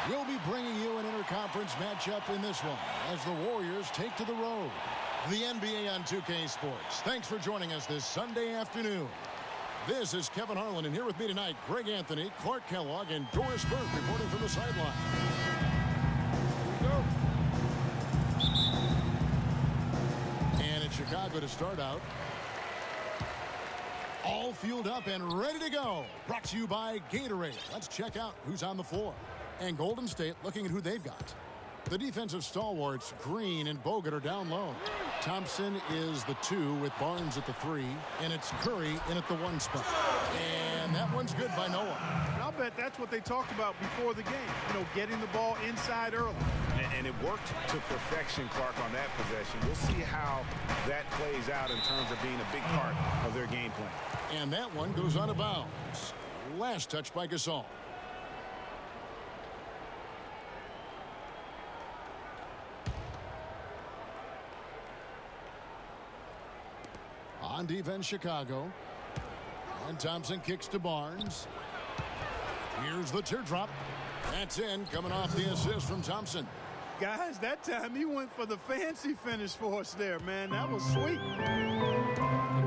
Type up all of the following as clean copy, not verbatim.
We'll be bringing you an interconference matchup in this one as the Warriors take to the road. The NBA on 2K Sports. Thanks for joining us this Sunday afternoon. This is Kevin Harlan, and here with me tonight, Greg Anthony, Clark Kellogg, and Doris Burke reporting from the sideline. And it's Chicago to start out. All fueled up and ready to go. Brought to you by Gatorade. Let's check out who's on the floor. And Golden State looking at who they've got. The defensive stalwarts, Green and Bogut, are down low. Thompson is the 2 with Barnes at the 3. And it's Curry in at the 1 spot. And that one's good by Noah. And I'll bet that's what they talked about before the game. You know, getting the ball inside early. And it worked to perfection, Clark, on that possession. We'll see how that plays out in terms of being a big part of their game plan. And that one goes out of bounds. Last touch by Gasol. On defense, Chicago. And Thompson kicks to Barnes. Here's the teardrop. That's in, coming off the assist from Thompson. Guys, that time he went for the fancy finish for us there, man. That was sweet.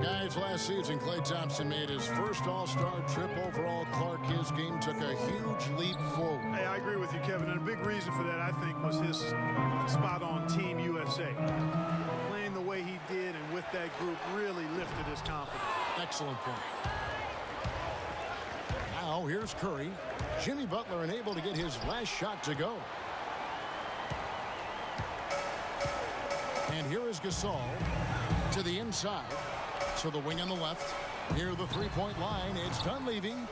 Guys, last season, Klay Thompson made his first All-Star trip overall. Clark, his game took a huge leap forward. Hey, I agree with you, Kevin. And a big reason for that, I think, was his spot on Team USA. Playing the way he did and with that group really lifted his confidence. Excellent point. Now, here's Curry. Jimmy Butler unable to get his last shot to go. And here is Gasol to the inside. To the wing on the left. Near the three-point line. It's done leaving.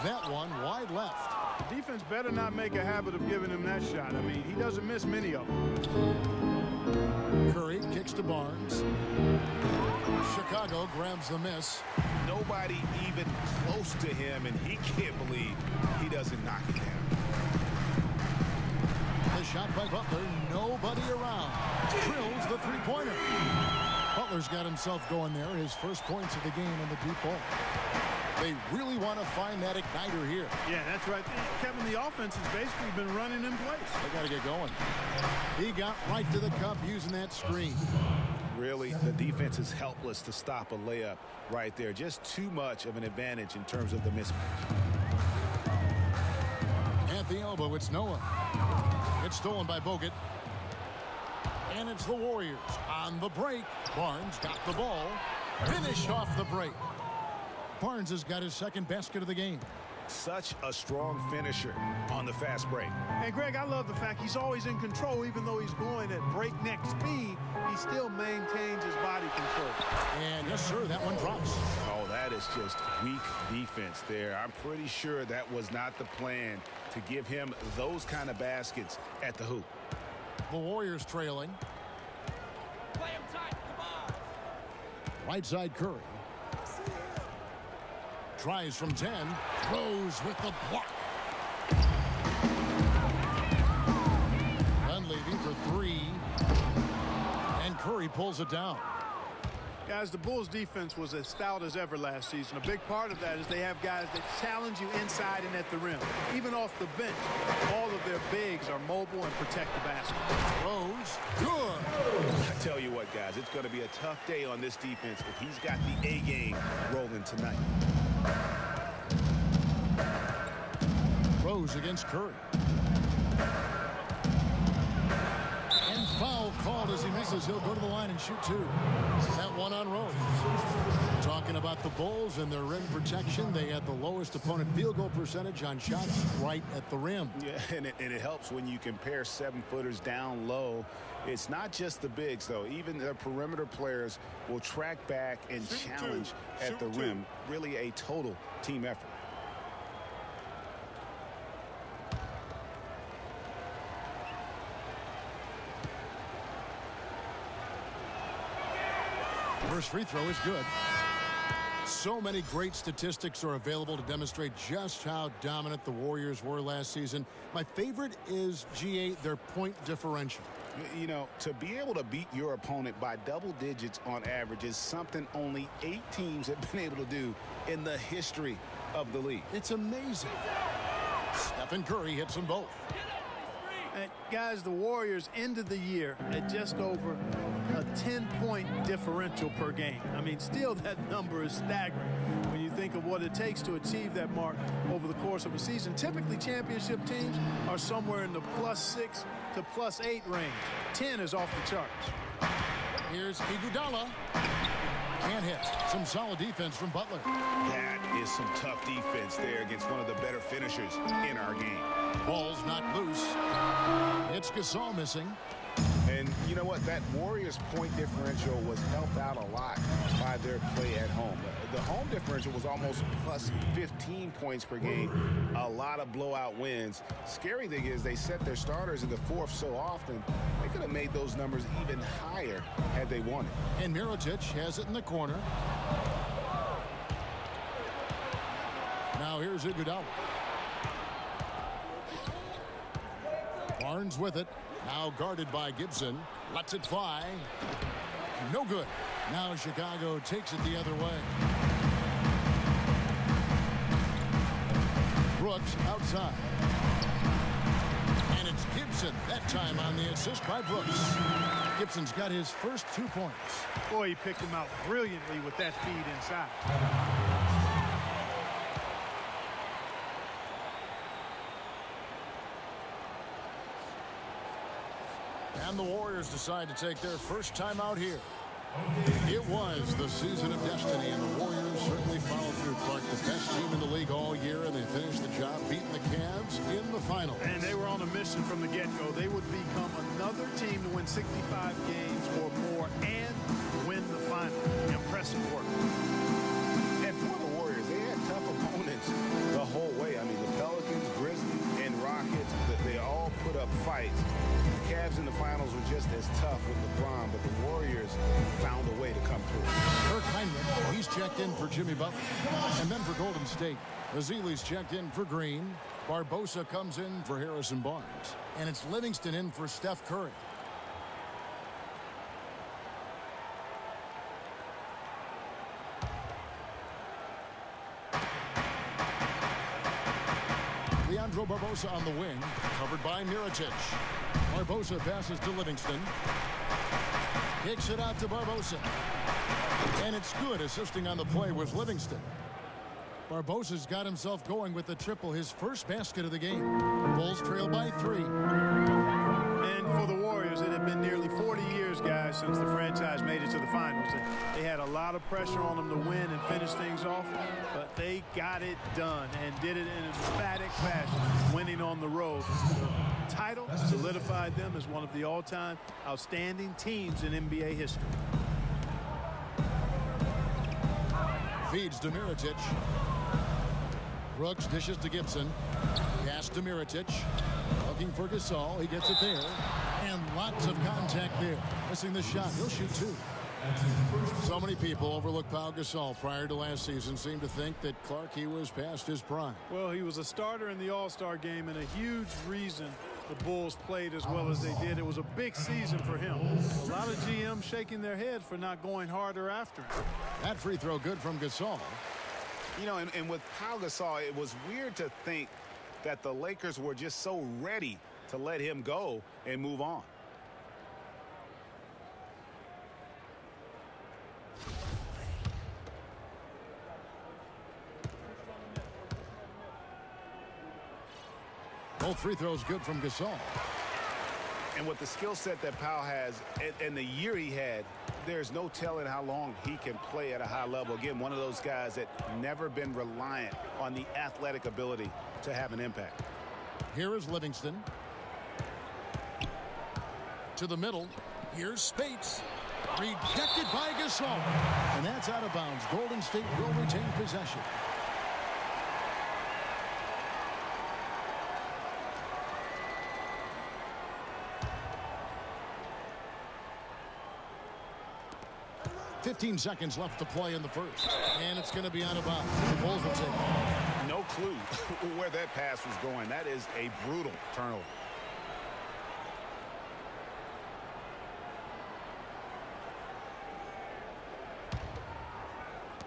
That one wide left. The defense better not make a habit of giving him that shot. I mean, he doesn't miss many of them. Curry kicks to Barnes. Chicago grabs the miss. Nobody even close to him, and he can't believe he doesn't knock it down. The shot by Butler. Nobody around. Drills the three-pointer. Butler's got himself going there. His first points of the game in the deep ball. They really want to find that igniter here. Yeah, that's right. Kevin, the offense has basically been running in place. They got to get going. He got right to the cup using that screen. Really, the defense is helpless to stop a layup right there. Just too much of an advantage in terms of the mismatch. At the elbow, it's Noah. It's stolen by Bogut. And it's the Warriors on the break. Barnes got the ball. Finished off the break. Barnes has got his second basket of the game. Such a strong finisher on the fast break. And, Greg, I love the fact he's always in control. Even though he's going at breakneck speed, he still maintains his body control. And, yes, sir, that one drops. Oh, that is just weak defense there. I'm pretty sure that was not the plan to give him those kind of baskets at the hoop. The Warriors trailing. Play him tight. Come on. Right side Curry. Tries from 10. Rose with the block. Dunleavy for 3. And Curry pulls it down. Guys, the Bulls' defense was as stout as ever last season. A big part of that is they have guys that challenge you inside and at the rim. Even off the bench, all of their bigs are mobile and protect the basket. Rose, good. I tell you what, guys, it's going to be a tough day on this defense if he's got the A game rolling tonight. Rose against Curry. And foul called as he misses. He'll go to the line and shoot 2. That one on Rose. Talking about the Bulls and their rim protection. They had the lowest opponent field goal percentage on shots right at the rim. Yeah, and it helps when you compare 7-footers down low. It's not just the bigs, though. Even the perimeter players will track back and challenge at the rim. Really a total team effort. First free throw is good. So many great statistics are available to demonstrate just how dominant the Warriors were last season. My favorite is, GA, their point differential. You know, to be able to beat your opponent by double digits on average is something only 8 teams have been able to do in the history of the league. It's amazing. Stephen Curry hits them both. And guys, the Warriors ended the year at just over a 10-point differential per game. I mean, still that number is staggering when you think of what it takes to achieve that mark over the course of a season. Typically, championship teams are somewhere in the +6 to +8 range. 10 is off the charts. Here's Iguodala. Can't hit. Some solid defense from Butler. That is some tough defense there against one of the better finishers in our game. Ball's knocked loose. It's Gasol missing. And you know what? That Warriors point differential was helped out a lot by their play at home. The home differential was almost +15 points per game. A lot of blowout wins. Scary thing is they set their starters in the fourth so often, they could have made those numbers even higher had they wanted. And Mirotic has it in the corner. Now here's Iguodala. Barnes with it. Now guarded by Gibson. Lets it fly. No good. Now Chicago takes it the other way. Brooks outside. And it's Gibson that time on the assist by Brooks. Gibson's got his first 2 points. Boy, he picked him out brilliantly with that feed inside. And the Warriors decide to take their first time out here. It was the season of destiny, and the Warriors certainly followed through. Clark, the best team in the league all year, and they finished the job beating the Cavs in the finals. And they were on a mission from the get-go. They would become another team to win 65 games or more and win the final. Impressive work. And for the Warriors, they had tough opponents the whole way. I mean, the Pelicans, Grizzlies, and Rockets, they all put up fights. The Cavs in the finals were just as tough with LeBron, but the Warriors found a way to come through. Kirk Heinrich, he's checked in for Jimmy Butler. And then for Golden State, Ezeli's checked in for Green. Barbosa comes in for Harrison Barnes. And it's Livingston in for Steph Curry. Leandro Barbosa on the wing, covered by Mirotic. Barbosa passes to Livingston. Kicks it out to Barbosa. And it's good. Assisting on the play with Livingston. Barbosa's got himself going with the triple, his first basket of the game. Bulls trail by 3. And for the Warriors, it had been nearly 40 years, guys, since the franchise made it to the finals. And they had a lot of pressure on them to win and finish things off, but they got it done and did it in an emphatic fashion, winning on the road. The title solidified them as one of the all-time outstanding teams in NBA history. Feeds to Mirotic. Brooks dishes to Gibson. Pass to Mirotic. Looking for Gasol. He gets it there. And lots of contact there. Missing the shot. He'll shoot 2. So many people overlooked Pau Gasol prior to last season. Seemed to think that Clark, he was past his prime. Well, he was a starter in the All-Star game and a huge reason the Bulls played as well as they did. It was a big season for him. A lot of GMs shaking their heads for not going harder after him. That free throw good from Gasol. You know, and with Pau Gasol, it was weird to think that the Lakers were just so ready to let him go and move on. Both free throws good from Gasol. And with the skill set that Pau has and the year he had, there's no telling how long he can play at a high level. Again, one of those guys that never been reliant on the athletic ability to have an impact. Here is Livingston. To the middle. Here's Spates. Rejected by Gasol. And that's out of bounds. Golden State will retain possession. .15 seconds left to play in the first. And it's going to be out of bounds. The Bulls will take it. No clue where that pass was going. That is a brutal turnover.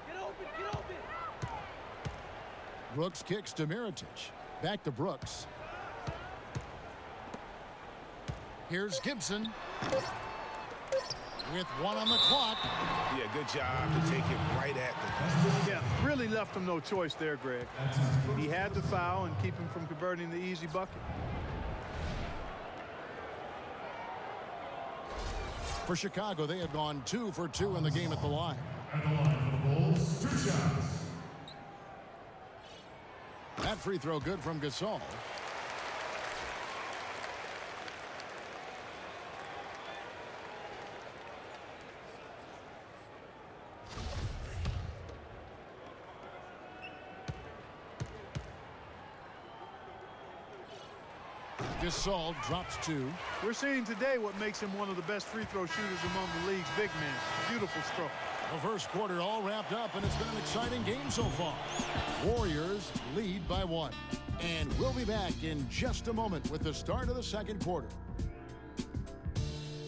Get open, get open. Brooks kicks to Mirotic. Back to Brooks. Here's Gibson. With one on the clock. Yeah, good job to take it right at the Yeah, really left him no choice there, Greg. He had to foul and keep him from converting the easy bucket. For Chicago, they had gone 2 for 2 in the game at the line. At the line for the Bulls, 2 shots. That free throw good from Gasol. Gasol drops 2. We're seeing today what makes him one of the best free throw shooters among the league's big men. Beautiful stroke. The first quarter all wrapped up, and it's been an exciting game so far. Warriors lead by 1. And we'll be back in just a moment with the start of the second quarter.